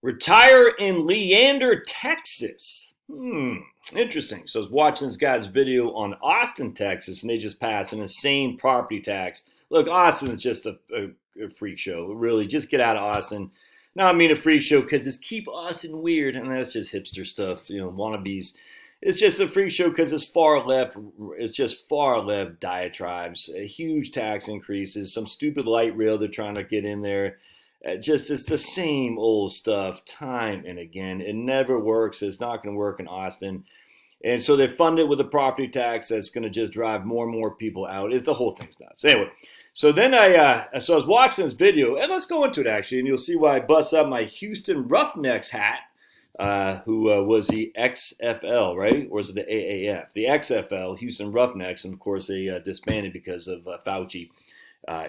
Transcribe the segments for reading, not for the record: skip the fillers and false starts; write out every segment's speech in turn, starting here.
Retire in Leander, Texas. Interesting. So I was watching this guy's video on Austin, Texas, and they just passed an insane property tax. Look, Austin is just a freak show. Really, just get out of Austin. Now, I mean a freak show because it's keep Austin weird, and that's just hipster stuff, wannabes. It's just a freak show because it's far left. It's just far left diatribes, huge tax increases, some stupid light rail they're trying to get in there. Just it's the same old stuff time and again. It never works. It's not going to work in Austin. And so they fund it with a property tax that's going to just drive more and more people out. The whole thing's nuts. Anyway, so then I was watching this video, and let's go into it actually, and you'll see why I bust out my Houston Roughnecks hat, who was the XFL, right? Or was it the AAF? The XFL, Houston Roughnecks, and of course they disbanded because of Fauci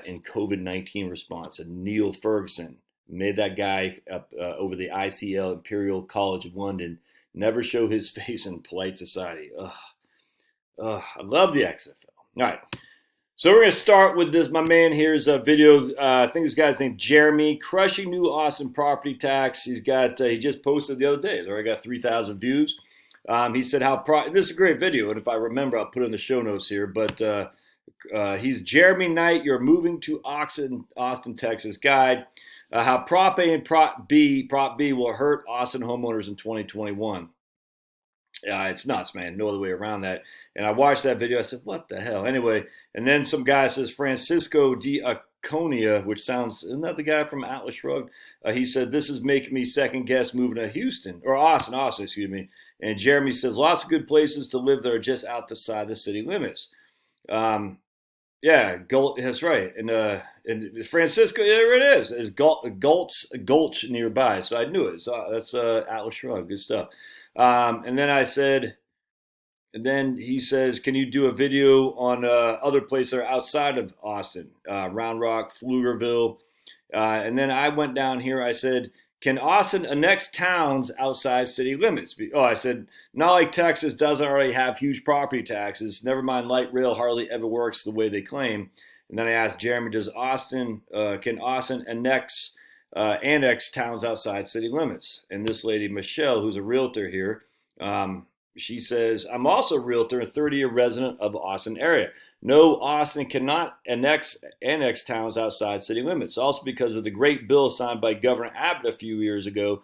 in COVID-19 response. And Neil Ferguson made that guy up over the ICL, Imperial College of London, never show his face in polite society. I love the XFL. All right. So we're going to start with this. My man here's a video. I think this guy's named Jeremy. Crushing new Austin property tax. He just posted the other day. He's already got 3,000 views. He said this is a great video, and if I remember, I'll put it in the show notes here. But he's Jeremy Knight. You're moving to Austin, Texas guide. How Prop A and Prop B will hurt Austin homeowners in 2021. It's nuts, man. No other way around that. And I watched that video. I said, what the hell? Anyway, and then some guy says Francisco Diaconia, which sounds, isn't that the guy from Atlas Shrugged? He said, this is making me second guess moving to Houston, or Austin, excuse me. And Jeremy says, lots of good places to live that are just outside the city limits. Yeah, that's right. And Francisco, there it is. There's Gulch nearby. So I knew it. That's Atlas Shrugged. Good stuff. And then he says, can you do a video on other places that are outside of Austin? Round Rock, Pflugerville. And then I went down here. I said, can Austin annex towns outside city limits? I said, not like Texas doesn't already have huge property taxes. Never mind, light rail hardly ever works the way they claim. And then I asked Jeremy, can Austin annex towns outside city limits? And this lady, Michelle, who's a realtor here, she says, I'm also a realtor and 30-year resident of Austin area. No, Austin cannot annex towns outside city limits. Also because of the great bill signed by Governor Abbott a few years ago,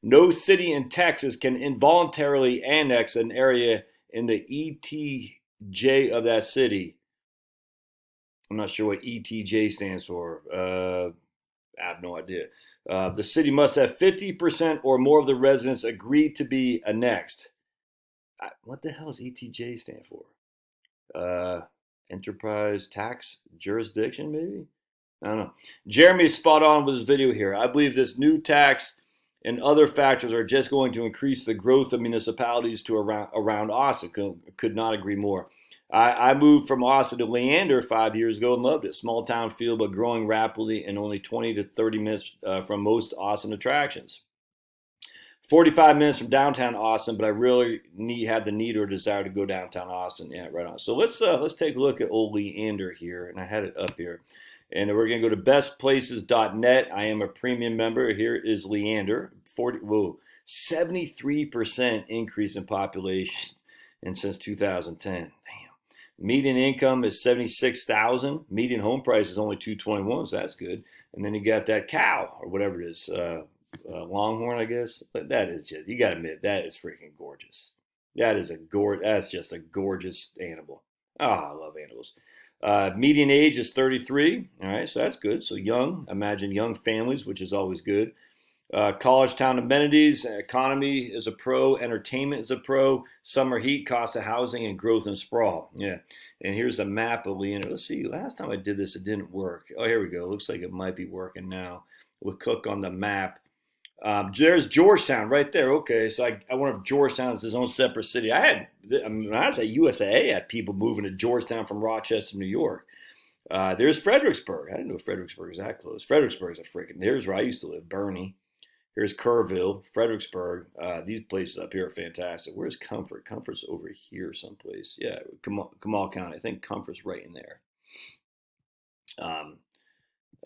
no city in Texas can involuntarily annex an area in the ETJ of that city. I'm not sure what ETJ stands for. I have no idea. The city must have 50% or more of the residents agree to be annexed. What the hell does ETJ stand for? Enterprise tax jurisdiction, maybe? I don't know. Jeremy's spot on with his video here. I believe this new tax and other factors are just going to increase the growth of municipalities to around Austin. Could not agree more. I moved from Austin to Leander 5 years ago and loved it. Small town feel, but growing rapidly and only 20 to 30 minutes from most Austin attractions. 45 minutes from downtown Austin, but I really had the need or desire to go downtown Austin. Yeah, right on. So let's take a look at old Leander here, and I had it up here. And we're going to go to bestplaces.net. I am a premium member. Here is Leander. 73% increase in population and since 2010. Damn. Median income is $76,000. Median home price is only $221, so that's good. And then you got that cow or whatever it is. Longhorn, I guess. But that is just, you got to admit, that is freaking gorgeous. That's just a gorgeous animal. I love animals. Median age is 33. All right, so that's good. So young, imagine young families, which is always good. College town amenities, economy is a pro, entertainment is a pro, summer heat, cost of housing, and growth and sprawl. Yeah, and here's a map of Leander. Let's see, last time I did this, it didn't work. Oh, here we go. Looks like it might be working now. We'll click on the map. There's Georgetown right there. Okay, so I wonder if Georgetown is its own separate city. When I was at USAA, I had people moving to Georgetown from Rochester, New York. There's Fredericksburg. I didn't know Fredericksburg was that close. Fredericksburg is here's where I used to live, Bernie. Here's Kerrville, Fredericksburg. These places up here are fantastic. Where's Comfort? Comfort's over here someplace. Yeah, Kamal County. I think Comfort's right in there.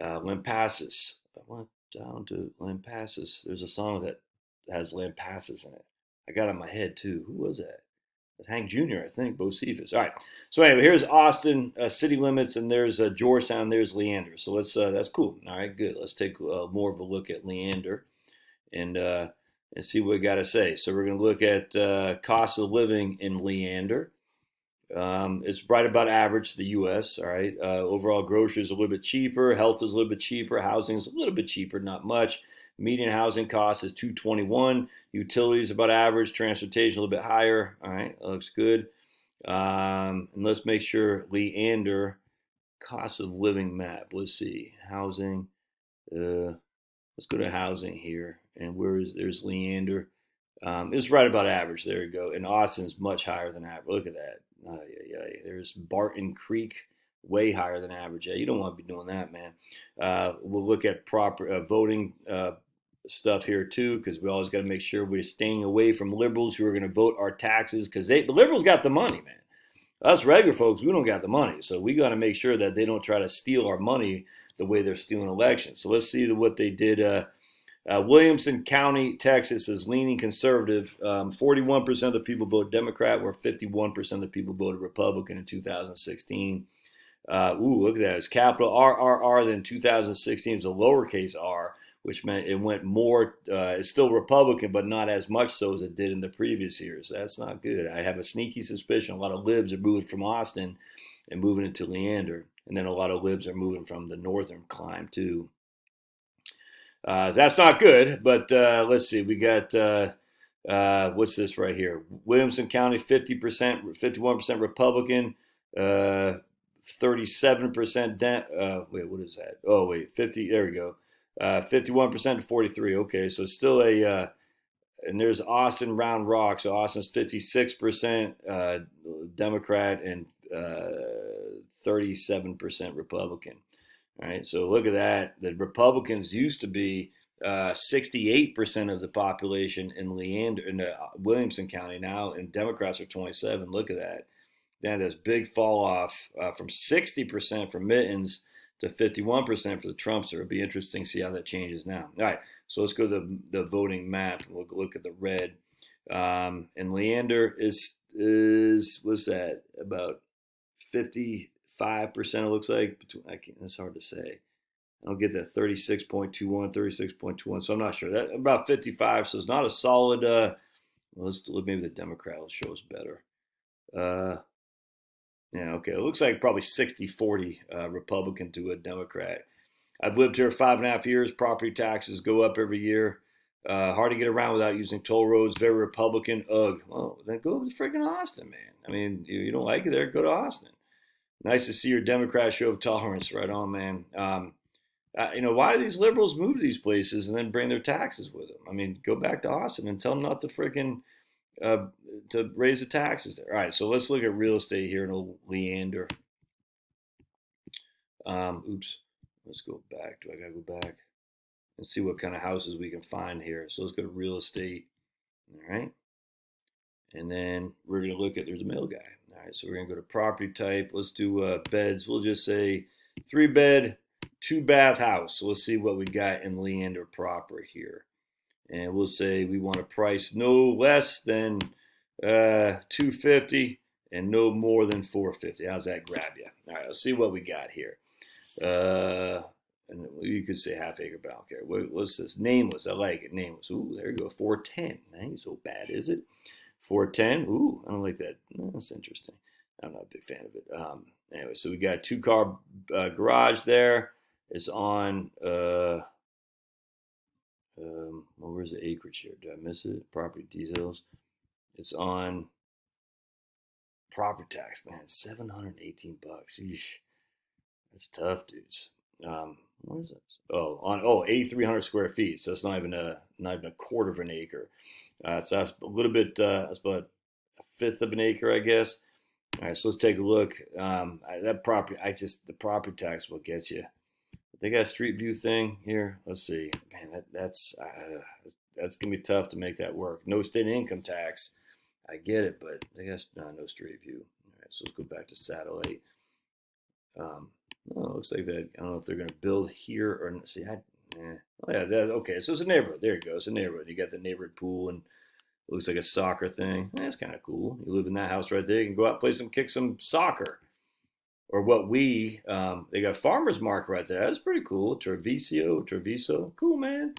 Lampasas. What? down to Lampasas. There's a song that has Lampasas in it. I got it in my head too. Who was that? It's Hank Jr., I think. Bocephus. All right. So anyway, here's Austin city limits, and there's Georgetown. There's Leander. So let's. That's cool. All right, good. Let's take more of a look at Leander, and see what we got to say. So we're going to look at cost of living in Leander. It's right about average to the U.S. All right. Overall, groceries a little bit cheaper. Health is a little bit cheaper. Housing is a little bit cheaper, not much. Median housing cost is $221. Utilities about average. Transportation a little bit higher. All right, that looks good. And let's make sure Leander cost of living map. Let's see housing. Let's go to housing here, and there's Leander. It's right about average. There you go. And Austin's much higher than average. Look at that. There's Barton Creek, way higher than average. Yeah, you don't want to be doing that, man. We'll look at proper voting stuff here too, because we always got to make sure we're staying away from liberals who are going to vote our taxes, because the liberals got the money, man. Us regular folks, we don't got the money, so we got to make sure that they don't try to steal our money the way they're stealing elections. So let's see what they did. Williamson County, Texas is leaning conservative. 41% of the people voted Democrat, where 51% of the people voted Republican in 2016. Look at that. It's capital RRR than 2016. It was a lowercase r, which meant it went more. It's still Republican, but not as much so as it did in the previous years. That's not good. I have a sneaky suspicion a lot of libs are moving from Austin and moving into Leander. And then a lot of libs are moving from the northern climb, too. That's not good, but let's see. We got, what's this right here? Williamson County, 50%, 51% Republican, 37%. Wait, what is that? Oh, wait, 50. There we go. 51% to 43. Okay, so still and there's Austin Round Rock. So Austin's 56% Democrat and 37% Republican. All right, so look at that. The Republicans used to be 68% of the population in Leander, in Williamson County now, and Democrats are 27. Look at that. Then there's big fall off from 60% for Mittens to 51% for the Trumpster. It'll be interesting to see how that changes now. All right, so let's go to the voting map and we'll look at the red. And Leander is what's that, about 55%? It looks like. That's hard to say. I don't get that 36.21, 36.21. So I'm not sure. That about 55. So it's not a solid. Well, let's look. Maybe the Democrat will show us better. Yeah, okay. It looks like probably 60-40 Republican to a Democrat. I've lived here 5.5 years. Property taxes go up every year. Hard to get around without using toll roads. Very Republican. Ugh. Well, then go to freaking Austin, man. I mean, you don't like it there, go to Austin. Nice to see your Democrat show of tolerance. Right on, man. Why do these liberals move to these places and then bring their taxes with them? I mean, go back to Austin and tell them not to freaking to raise the taxes there. All right, so let's look at real estate here in old Leander. Let's go back. Do I gotta go back and see what kind of houses we can find here? So let's go to real estate. All right, and then we're gonna look at. There's a mail guy. All right, so we're gonna go to property type. Let's do beds. We'll just say 3-bed, 2-bath house. So let's see what we got in Leander proper here. And we'll say we want a price no less than $250 and no more than $450. How's that grab you? All right, let's see what we got here. And you could say half-acre, but I don't care. What's this? Nameless. I like it. Nameless. Ooh, there you go. 410. That ain't so bad, is it? 410. Ooh, I don't like that. That's interesting. I'm not a big fan of it. Anyway, so we got a 2-car garage there. It's on. Well, where's the acreage here? Did I miss it? Property details. It's on property tax, man. $718. Eesh. That's tough, dudes. What is that? Oh, 8,300 square feet. So it's not even a quarter of an acre. So that's a little bit. That's about a fifth of an acre, I guess. All right, so let's take a look. That property, the property tax will get you. They got a street view thing here. Let's see. Man, that's gonna be tough to make that work. No state income tax. I get it, but they got no street view. All right, so let's go back to satellite. Looks like that. I don't know if they're gonna build here or see. Yeah. Oh, yeah. Okay. So it's a neighborhood. There you go. It's a neighborhood. You got the neighborhood pool and it looks like a soccer thing. That's kind of cool. You live in that house right there. You can go out and kick some soccer. Or what they got farmer's market right there. That's pretty cool. Treviso. Cool, man.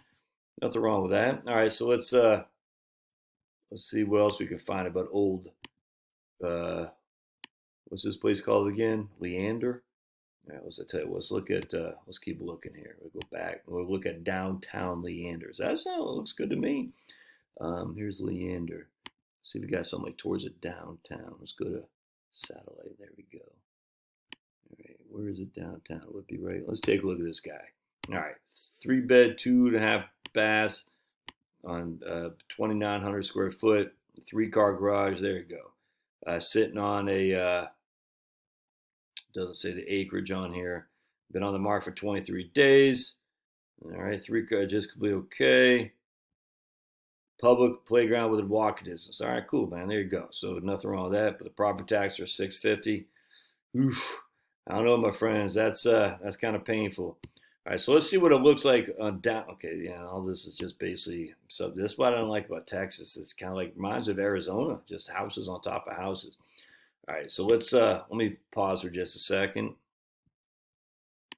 Nothing wrong with that. All right. So let's see what else we can find about old, uh, what's this place called again? Leander? All right, let's keep looking here. We'll go back. We'll look at downtown Leander. That looks good to me. Here's Leander. See if we got something like towards it downtown. Let's go to satellite. There we go. All right, where is it downtown? It would be right. Let's take a look at this guy. All right, 3-bed, 2.5 baths on 2,900 square foot, 3-car garage. There you go. Sitting on a doesn't say the acreage on here. Been on the market for 23 days. All right, 3-car just completely okay. Public playground within walking distance. All right, cool, man. There you go. So nothing wrong with that. But the property tax are $650. Oof. I don't know, my friends. That's kind of painful. All right, so let's see what it looks like down. Okay, yeah, all this is just basically. So this is what I don't like about Texas. It's kind of like reminds me of Arizona, just houses on top of houses. All right, so let me pause for just a second.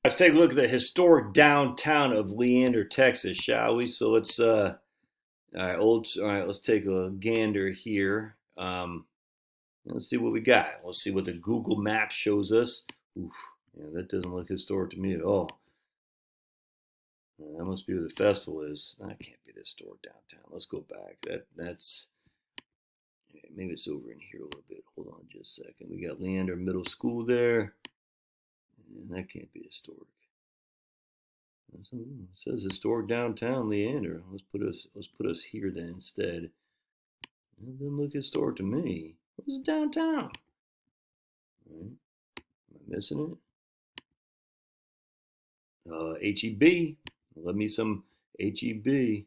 Let's take a look at the historic downtown of Leander, Texas, shall we? So let's all right, let's take a gander here. Let's see what we got. Let's see what the Google Maps shows us. Oof, yeah, that doesn't look historic to me at all. That must be where the festival is. That can't be the historic downtown. Let's go back. That's maybe it's over in here a little bit. Hold on just a second. We got Leander Middle School there. And that can't be historic. It says historic downtown Leander. Let's put us here then instead. It doesn't look historic to me. Where's the downtown? Right. Am I missing it? HEB. Let me some HEB. Yeah,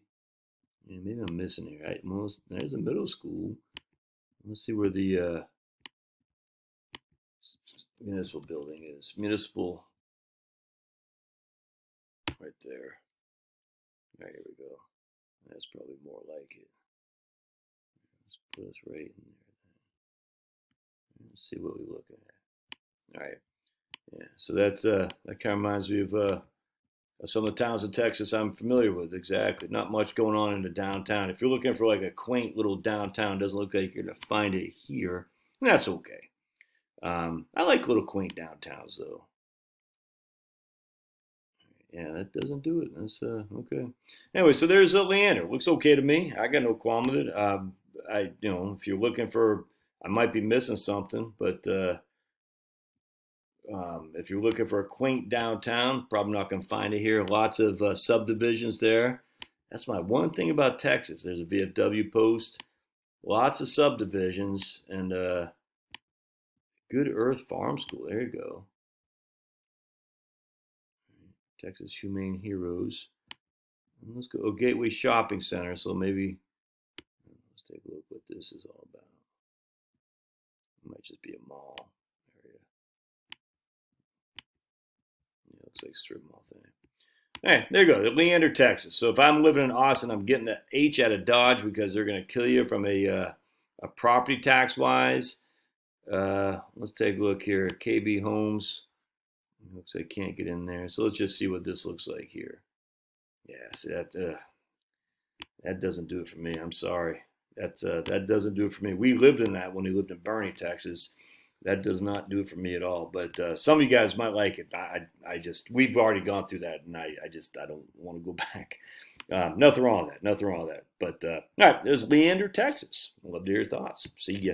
maybe I'm missing it. Right? Well, there's a middle school. Let's see where the municipal building is. Municipal. Right there. All right, here we go. That's probably more like it. Let's put us right in there. Let's see what we're looking at. All right. Yeah. So that's that kind of reminds me of some of the towns in Texas I'm familiar with. Exactly. Not much going on in the downtown. If you're looking for like a quaint little downtown, doesn't look like you're gonna find it here. And that's okay. I like little quaint downtowns though. Yeah, that doesn't do it. That's okay. Anyway, so there's Leander. Looks okay to me. I got no qualm with it. If you're looking for, I might be missing something, but if you're looking for a quaint downtown, probably not going to find it here. Lots of subdivisions there. That's my one thing about Texas. There's a VFW post. Lots of subdivisions and Good Earth Farm School. There you go. Texas Humane Heroes. Let's go. Gateway Shopping Center. So maybe let's take a look what this is all about. It might just be a mall area. Yeah, looks like a strip mall thing. Hey, there you go. Leander, Texas. So if I'm living in Austin, I'm getting the H out of Dodge because they're going to kill you from a property tax wise. Let's take a look here. KB Homes. Looks like I can't get in there. So let's just see what this looks like here. Yeah, see that doesn't do it for me. I'm sorry. That doesn't do it for me. We lived in that when we lived in Bernie, Texas. That does not do it for me at all. But some of you guys might like it. We've already gone through that, and I don't want to go back. Nothing wrong with that. But all right, there's Leander, Texas. I'd love to hear your thoughts. See ya.